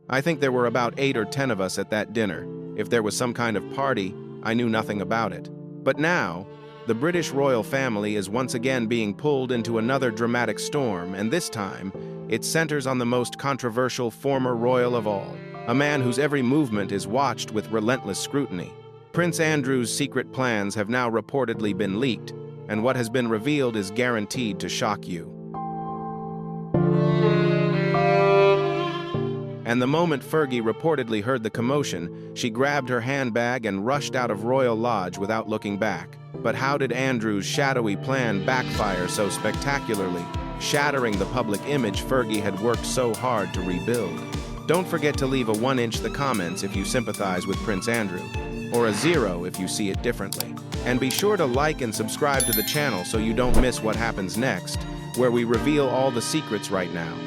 I think there were about 8 or 10 of us at that dinner. If there was some kind of party, I knew nothing about it. But now, the British royal family is once again being pulled into another dramatic storm, and this time, it centers on the most controversial former royal of all, a man whose every movement is watched with relentless scrutiny. Prince Andrew's secret plans have now reportedly been leaked, and what has been revealed is guaranteed to shock you. And the moment Fergie reportedly heard the commotion, she grabbed her handbag and rushed out of Royal Lodge without looking back. But how did Andrew's shadowy plan backfire so spectacularly, shattering the public image Fergie had worked so hard to rebuild? Don't forget to leave a 1-inch in the comments if you sympathize with Prince Andrew, or a 0 if you see it differently. And be sure to like and subscribe to the channel so you don't miss what happens next, where we reveal all the secrets right now.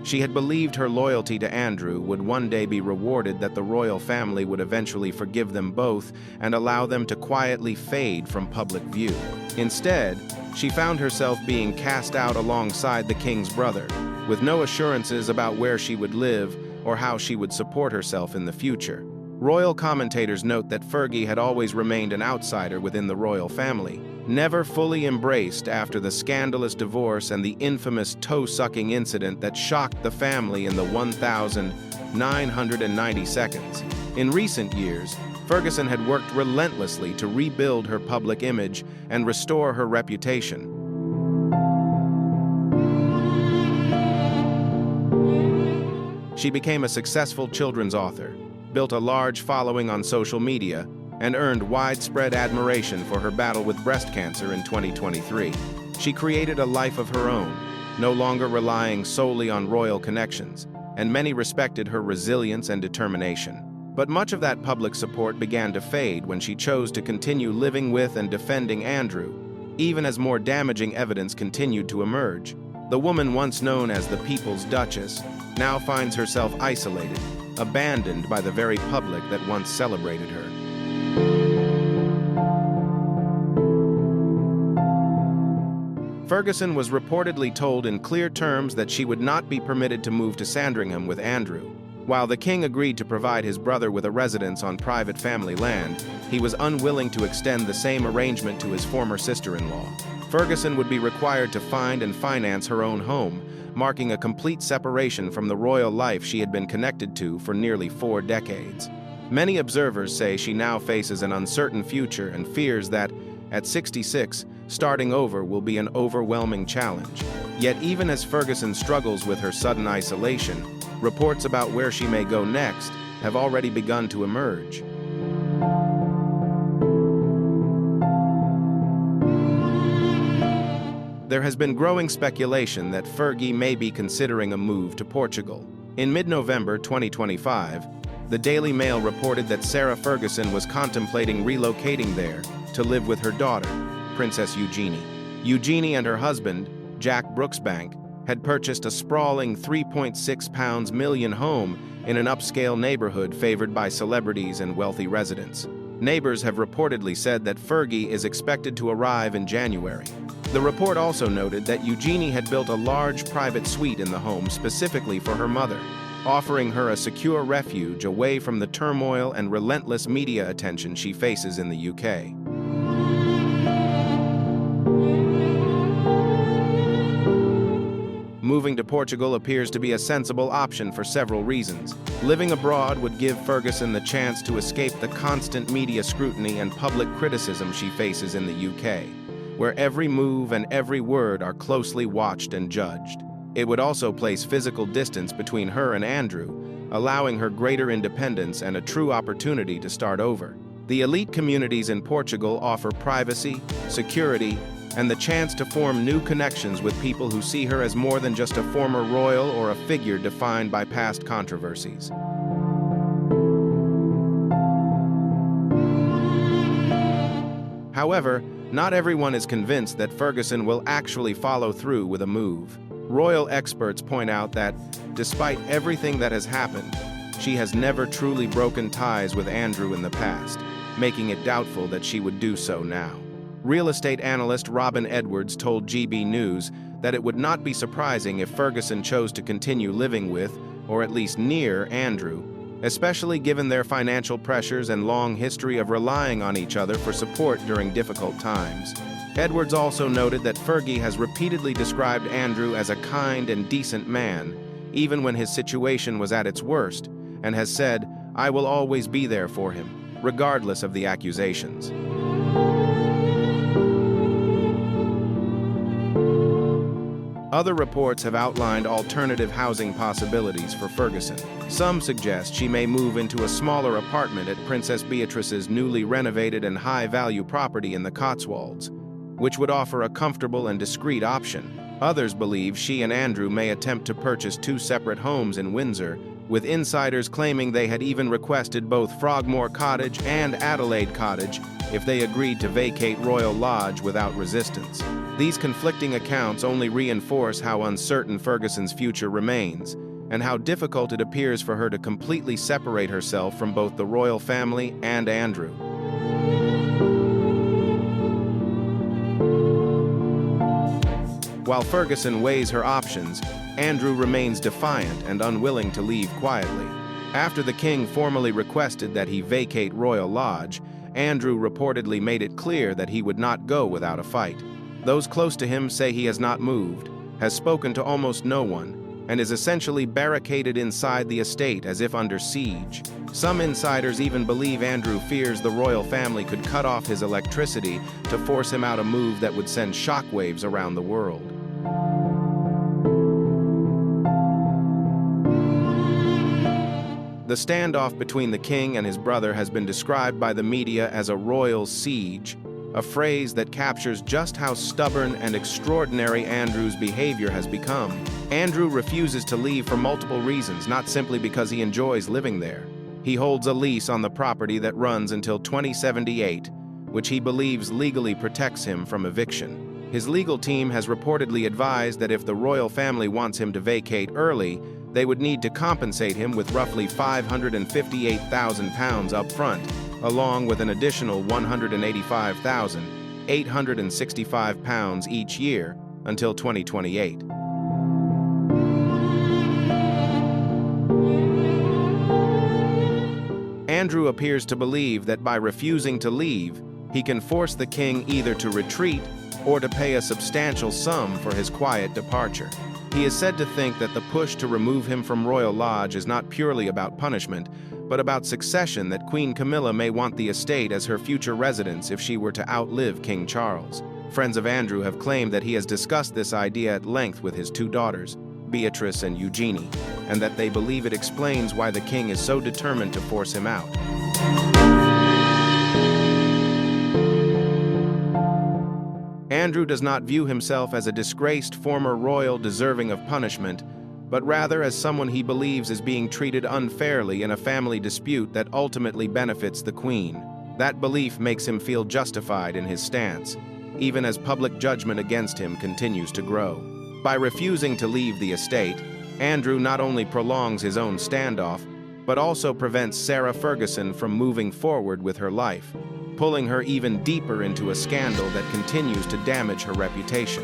She had believed her loyalty to Andrew would one day be rewarded, that the royal family would eventually forgive them both and allow them to quietly fade from public view. Instead, she found herself being cast out alongside the king's brother, with no assurances about where she would live or how she would support herself in the future. Royal commentators note that Fergie had always remained an outsider within the royal family, never fully embraced after the scandalous divorce and the infamous toe-sucking incident that shocked the family in the 1,990 seconds. In recent years, Ferguson had worked relentlessly to rebuild her public image and restore her reputation. She became a successful children's author, built a large following on social media, and earned widespread admiration for her battle with breast cancer in 2023. She created a life of her own, no longer relying solely on royal connections, and many respected her resilience and determination. But much of that public support began to fade when she chose to continue living with and defending Andrew, even as more damaging evidence continued to emerge. The woman once known as the People's Duchess now finds herself isolated, abandoned by the very public that once celebrated her. Ferguson was reportedly told in clear terms that she would not be permitted to move to Sandringham with Andrew. While the king agreed to provide his brother with a residence on private family land, he was unwilling to extend the same arrangement to his former sister-in-law. Ferguson would be required to find and finance her own home, marking a complete separation from the royal life she had been connected to for nearly 4 decades. Many observers say she now faces an uncertain future and fears that, at 66, starting over will be an overwhelming challenge. Yet even as Ferguson struggles with her sudden isolation, reports about where she may go next have already begun to emerge. There has been growing speculation that Fergie may be considering a move to Portugal. In mid-November 2025, the Daily Mail reported that Sarah Ferguson was contemplating relocating there to live with her daughter, Princess Eugenie. Eugenie and her husband, Jack Brooksbank, had purchased a sprawling £3.6 million home in an upscale neighborhood favored by celebrities and wealthy residents. Neighbors have reportedly said that Fergie is expected to arrive in January. The report also noted that Eugenie had built a large private suite in the home specifically for her mother, offering her a secure refuge away from the turmoil and relentless media attention she faces in the UK. Moving to Portugal appears to be a sensible option for several reasons. Living abroad would give Ferguson the chance to escape the constant media scrutiny and public criticism she faces in the UK, where every move and every word are closely watched and judged. It would also place physical distance between her and Andrew, allowing her greater independence and a true opportunity to start over. The elite communities in Portugal offer privacy, security, and the chance to form new connections with people who see her as more than just a former royal or a figure defined by past controversies. However, not everyone is convinced that Ferguson will actually follow through with a move. Royal experts point out that, despite everything that has happened, she has never truly broken ties with Andrew in the past, making it doubtful that she would do so now. Real estate analyst Robin Edwards told GB News that it would not be surprising if Ferguson chose to continue living with, or at least near, Andrew, especially given their financial pressures and long history of relying on each other for support during difficult times. Edwards also noted that Fergie has repeatedly described Andrew as a kind and decent man, even when his situation was at its worst, and has said, "I will always be there for him, regardless of the accusations." Other reports have outlined alternative housing possibilities for Ferguson. Some suggest she may move into a smaller apartment at Princess Beatrice's newly renovated and high-value property in the Cotswolds, which would offer a comfortable and discreet option. Others believe she and Andrew may attempt to purchase 2 separate homes in Windsor, with insiders claiming they had even requested both Frogmore Cottage and Adelaide Cottage if they agreed to vacate Royal Lodge without resistance. These conflicting accounts only reinforce how uncertain Ferguson's future remains, and how difficult it appears for her to completely separate herself from both the royal family and Andrew. While Ferguson weighs her options, Andrew remains defiant and unwilling to leave quietly. After the king formally requested that he vacate Royal Lodge, Andrew reportedly made it clear that he would not go without a fight. Those close to him say he has not moved, has spoken to almost no one, and is essentially barricaded inside the estate as if under siege. Some insiders even believe Andrew fears the royal family could cut off his electricity to force him out, a move that would send shockwaves around the world. The standoff between the king and his brother has been described by the media as a royal siege, a phrase that captures just how stubborn and extraordinary Andrew's behavior has become. Andrew refuses to leave for multiple reasons, not simply because he enjoys living there. He holds a lease on the property that runs until 2078, which he believes legally protects him from eviction. His legal team has reportedly advised that if the royal family wants him to vacate early, they would need to compensate him with roughly £558,000 up front, along with an additional £185,865 each year until 2028. Andrew appears to believe that by refusing to leave, he can force the king either to retreat or to pay a substantial sum for his quiet departure. He is said to think that the push to remove him from Royal Lodge is not purely about punishment, but about succession, that Queen Camilla may want the estate as her future residence if she were to outlive King Charles. Friends of Andrew have claimed that he has discussed this idea at length with his 2 daughters, Beatrice and Eugenie, and that they believe it explains why the king is so determined to force him out. Andrew does not view himself as a disgraced former royal deserving of punishment, but rather as someone he believes is being treated unfairly in a family dispute that ultimately benefits the Queen. That belief makes him feel justified in his stance, even as public judgment against him continues to grow. By refusing to leave the estate, Andrew not only prolongs his own standoff, but also prevents Sarah Ferguson from moving forward with her life, pulling her even deeper into a scandal that continues to damage her reputation.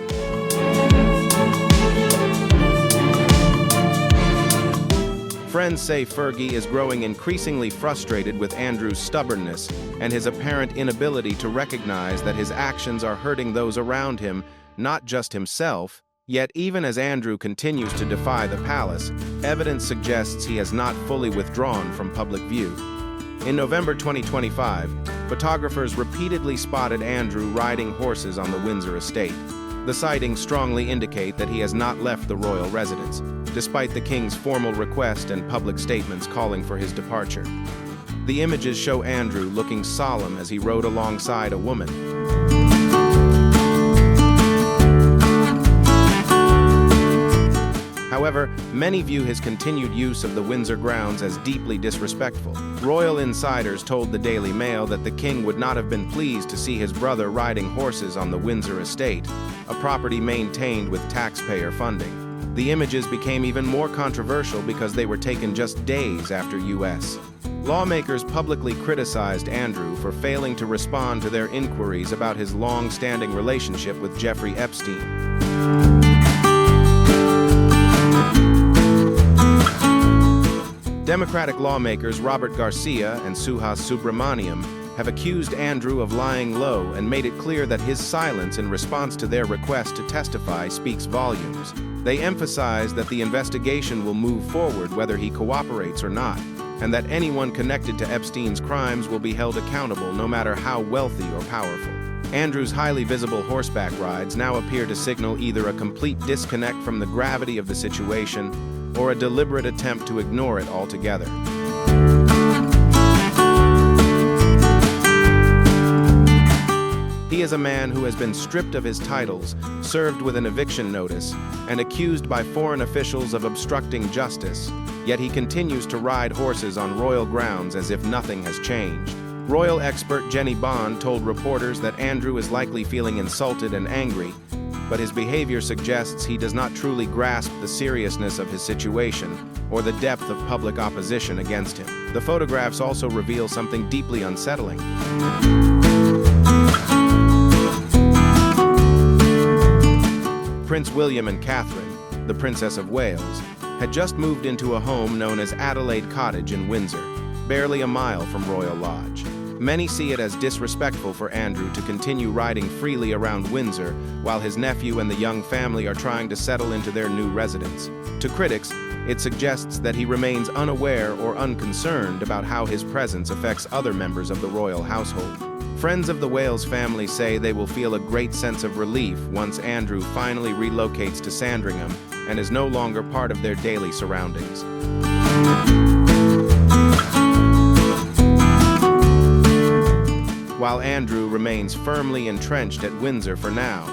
Friends say Fergie is growing increasingly frustrated with Andrew's stubbornness and his apparent inability to recognize that his actions are hurting those around him, not just himself. Yet even as Andrew continues to defy the palace, evidence suggests he has not fully withdrawn from public view. In November 2025, photographers repeatedly spotted Andrew riding horses on the Windsor estate. The sightings strongly indicate that he has not left the royal residence, despite the king's formal request and public statements calling for his departure. The images show Andrew looking solemn as he rode alongside a woman. However, many view his continued use of the Windsor grounds as deeply disrespectful. Royal insiders told the Daily Mail that the king would not have been pleased to see his brother riding horses on the Windsor estate, a property maintained with taxpayer funding. The images became even more controversial because they were taken just days after U.S. Lawmakers publicly criticized Andrew for failing to respond to their inquiries about his long-standing relationship with Jeffrey Epstein. Democratic lawmakers Robert Garcia and Suhas Subramaniam have accused Andrew of lying low and made it clear that his silence in response to their request to testify speaks volumes. They emphasize that the investigation will move forward whether he cooperates or not, and that anyone connected to Epstein's crimes will be held accountable no matter how wealthy or powerful. Andrew's highly visible horseback rides now appear to signal either a complete disconnect from the gravity of the situation or a deliberate attempt to ignore it altogether. He is a man who has been stripped of his titles, served with an eviction notice, and accused by foreign officials of obstructing justice, yet he continues to ride horses on royal grounds as if nothing has changed. Royal expert Jenny Bond told reporters that Andrew is likely feeling insulted and angry, but his behavior suggests he does not truly grasp the seriousness of his situation or the depth of public opposition against him. The photographs also reveal something deeply unsettling. Prince William and Catherine, the Princess of Wales, had just moved into a home known as Adelaide Cottage in Windsor, barely a mile from Royal Lodge. Many see it as disrespectful for Andrew to continue riding freely around Windsor while his nephew and the young family are trying to settle into their new residence. To critics, it suggests that he remains unaware or unconcerned about how his presence affects other members of the royal household. Friends of the Wales family say they will feel a great sense of relief once Andrew finally relocates to Sandringham and is no longer part of their daily surroundings. While Andrew remains firmly entrenched at Windsor for now,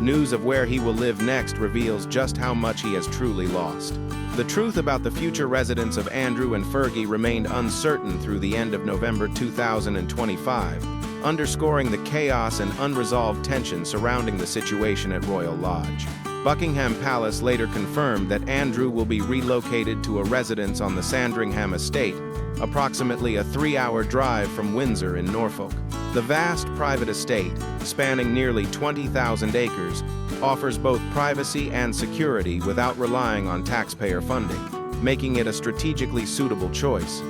news of where he will live next reveals just how much he has truly lost. The truth about the future residence of Andrew and Fergie remained uncertain through the end of November 2025, underscoring the chaos and unresolved tension surrounding the situation at Royal Lodge. Buckingham Palace later confirmed that Andrew will be relocated to a residence on the Sandringham estate, approximately a 3-hour drive from Windsor in Norfolk. The vast private estate, spanning nearly 20,000 acres, offers both privacy and security without relying on taxpayer funding, making it a strategically suitable choice.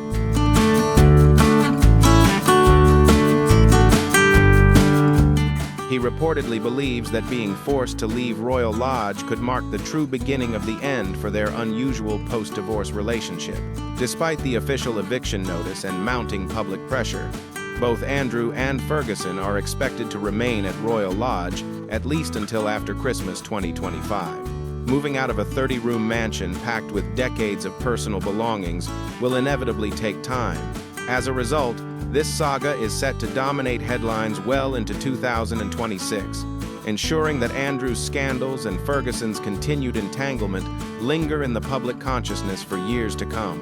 He reportedly believes that being forced to leave Royal Lodge could mark the true beginning of the end for their unusual post-divorce relationship. Despite the official eviction notice and mounting public pressure, both Andrew and Ferguson are expected to remain at Royal Lodge at least until after Christmas 2025. Moving out of a 30-room mansion packed with decades of personal belongings will inevitably take time. As a result, this saga is set to dominate headlines well into 2026, ensuring that Andrew's scandals and Ferguson's continued entanglement linger in the public consciousness for years to come.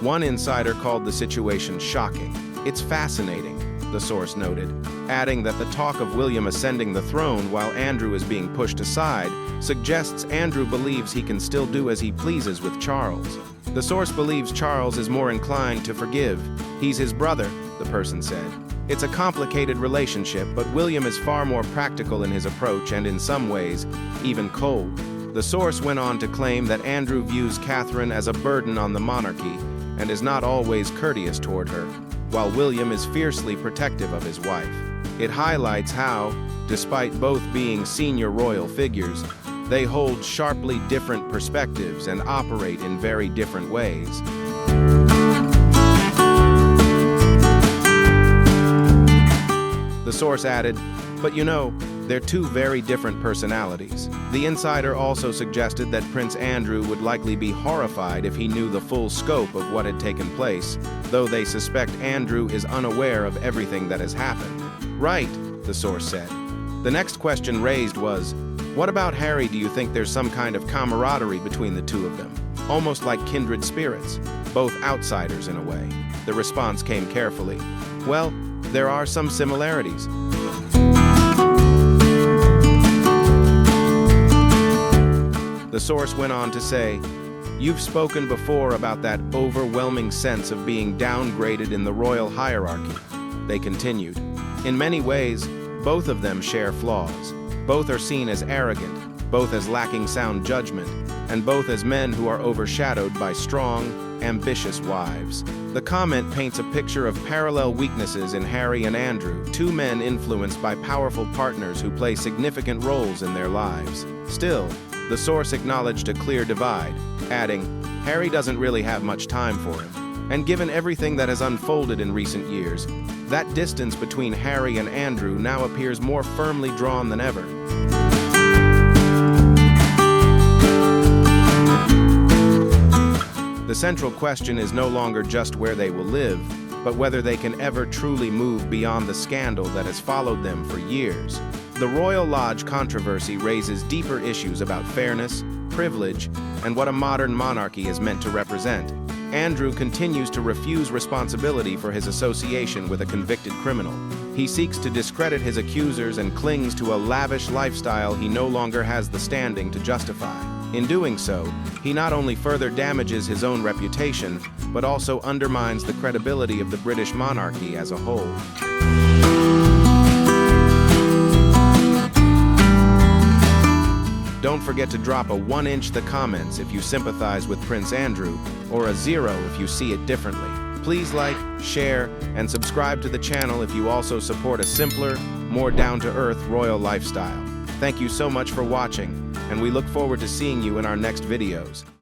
One insider called the situation shocking. "It's fascinating," the source noted, adding that the talk of William ascending the throne while Andrew is being pushed aside suggests Andrew believes he can still do as he pleases with Charles. The source believes Charles is more inclined to forgive. "He's his brother," the person said. "It's a complicated relationship, but William is far more practical in his approach and in some ways, even cold." The source went on to claim that Andrew views Catherine as a burden on the monarchy and is not always courteous toward her, while William is fiercely protective of his wife. It highlights how, despite both being senior royal figures, they hold sharply different perspectives and operate in very different ways. The source added, "But you know, they're two very different personalities." The insider also suggested that Prince Andrew would likely be horrified if he knew the full scope of what had taken place, though they suspect Andrew is unaware of everything that has happened. "Right," the source said. The next question raised was, "What about Harry? Do you think there's some kind of camaraderie between the two of them? Almost like kindred spirits, both outsiders in a way?" The response came carefully. "Well, there are some similarities. The source went on to say, "You've spoken before about that overwhelming sense of being downgraded in the royal hierarchy." They continued, "In many ways, both of them share flaws. Both are seen as arrogant, both as lacking sound judgment, and both as men who are overshadowed by strong, ambitious wives." The comment paints a picture of parallel weaknesses in Harry and Andrew, two men influenced by powerful partners who play significant roles in their lives. Still, the source acknowledged a clear divide, adding, "Harry doesn't really have much time for him. And given everything that has unfolded in recent years, that distance between Harry and Andrew now appears more firmly drawn than ever." The central question is no longer just where they will live, but whether they can ever truly move beyond the scandal that has followed them for years. The Royal Lodge controversy raises deeper issues about fairness, privilege, and what a modern monarchy is meant to represent. Andrew continues to refuse responsibility for his association with a convicted criminal. He seeks to discredit his accusers and clings to a lavish lifestyle he no longer has the standing to justify. In doing so, he not only further damages his own reputation, but also undermines the credibility of the British monarchy as a whole. Don't forget to drop a 1-inch in the comments if you sympathize with Prince Andrew, or a 0 if you see it differently. Please like, share, and subscribe to the channel if you also support a simpler, more down-to-earth royal lifestyle. Thank you so much for watching, and we look forward to seeing you in our next videos.